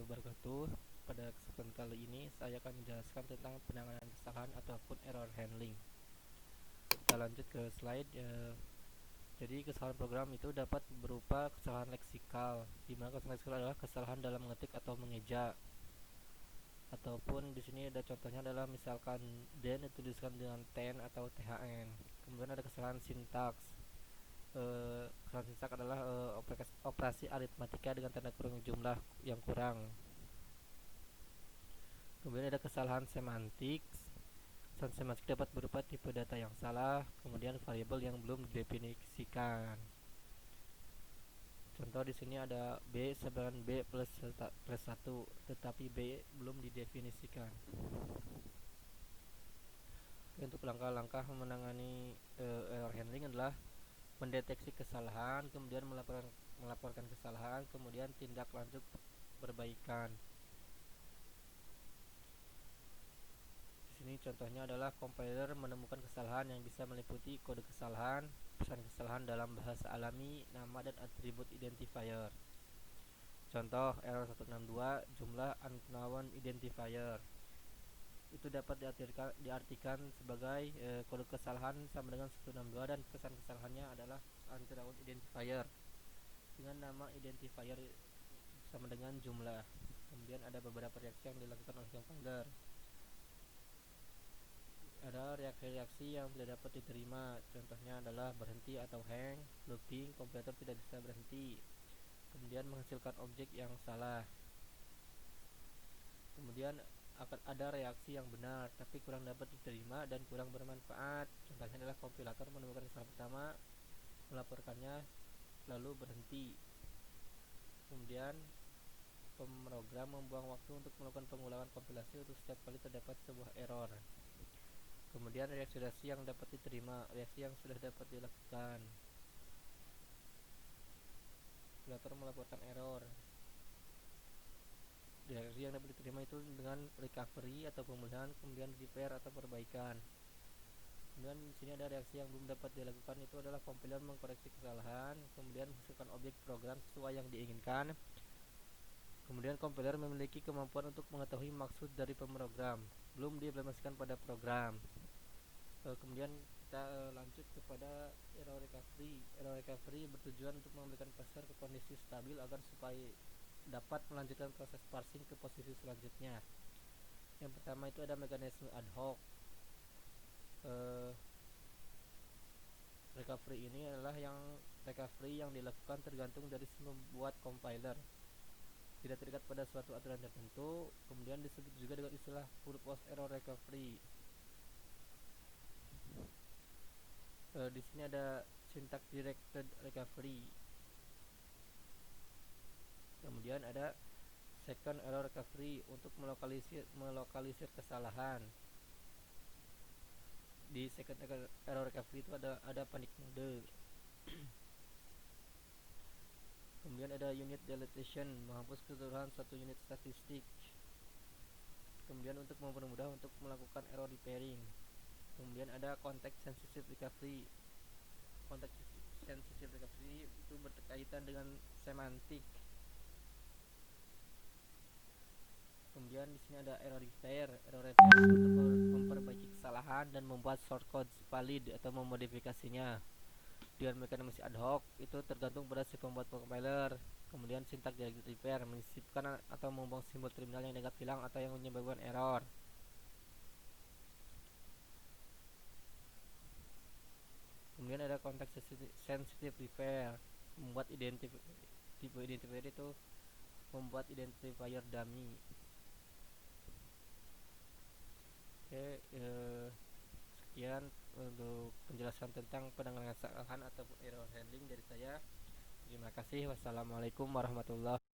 wabarakatuh. Pada kesempatan kali ini saya akan menjelaskan tentang penanganan kesalahan ataupun error handling. Kita lanjut ke slide. Jadi kesalahan program itu dapat berupa kesalahan leksikal, di mana kesalahan leksikal adalah kesalahan dalam mengetik atau mengeja. Ataupun di sini ada contohnya adalah misalkan den dituliskan dengan ten atau thn. Kemudian ada kesalahan sintaks. Kesalahan sintaks adalah operasi aritmatika dengan tanda kurung jumlah yang kurang. Kemudian ada kesalahan semantik. Kesalahan semantik dapat berupa tipe data yang salah, kemudian variabel yang belum didefinisikan. Contoh di sini ada b sebaran b plus 1, tetapi b belum didefinisikan. Untuk langkah-langkah menangani error handling adalah mendeteksi kesalahan, kemudian melaporkan kesalahan, kemudian tindak lanjut perbaikan. Di sini contohnya adalah compiler menemukan kesalahan yang bisa meliputi kode kesalahan, pesan kesalahan dalam bahasa alami, nama dan atribut identifier. Contoh error 162 jumlah unknown identifier. Itu dapat diartikan sebagai kode kesalahan sama dengan 162 dan pesan kesalahannya adalah unknown identifier dengan nama identifier sama dengan jumlah. Kemudian ada beberapa reaksi yang dilakukan oleh compiler. Ada reaksi-reaksi yang tidak dapat diterima, contohnya adalah berhenti atau hang, looping, komputer tidak bisa berhenti, kemudian menghasilkan objek yang salah. Kemudian akan ada reaksi yang benar tapi kurang dapat diterima dan kurang bermanfaat, contohnya adalah kompilator menemukan kesalahan pertama, melaporkannya lalu berhenti. Kemudian pemrogram membuang waktu untuk melakukan pengulangan kompilasi untuk setiap kali terdapat sebuah error. Kemudian reaksi-reaksi yang dapat diterima, reaksi yang sudah dapat dilakukan. Kompilator melaporkan error. Reaksi yang dapat diterima itu dengan recovery atau pemulihan, kemudian repair atau perbaikan. Kemudian di sini ada reaksi yang belum dapat dilakukan, itu adalah compiler mengkoreksi kesalahan, kemudian menghasilkan objek program sesuai yang diinginkan. Kemudian compiler memiliki kemampuan untuk mengetahui maksud dari pemrogram, belum diimplementasikan pada program. Kemudian kita lanjut kepada error recovery. Error recovery bertujuan untuk memberikan parser ke kondisi stabil agar supaya dapat melanjutkan proses parsing ke posisi selanjutnya. Yang pertama itu ada mekanisme ad hoc. Recovery ini adalah recovery yang dilakukan tergantung dari membuat compiler, tidak terikat pada suatu aturan tertentu. Kemudian disebut juga dengan istilah purpose error recovery. Di sini ada syntax directed recovery. Kemudian ada second error recovery untuk melokalisir kesalahan. Di second error recovery itu ada panic mode. Kemudian ada unit deletion, menghapus keseluruhan satu unit statistik. Kemudian untuk mempermudah untuk melakukan error repairing. Kemudian ada context sensitive recovery. Context sensitive recovery itu berkaitan dengan semantik. Kemudian di sini ada error repair. Error repair untuk memperbaiki kesalahan dan membuat shortcode valid atau memodifikasinya. Dengan mekanisme ad hoc itu tergantung pada si pembuat compiler. Kemudian syntax directed repair menyisipkan atau membuang simbol terminal yang dianggap hilang atau yang menyebabkan error. Kemudian ada context sensitive repair, membuat tipe identifier itu membuat identifier dummy. Oke, sekian untuk penjelasan tentang penanganan kesalahan atau error handling dari saya. Terima kasih. Wassalamualaikum warahmatullahi wabarakatuh.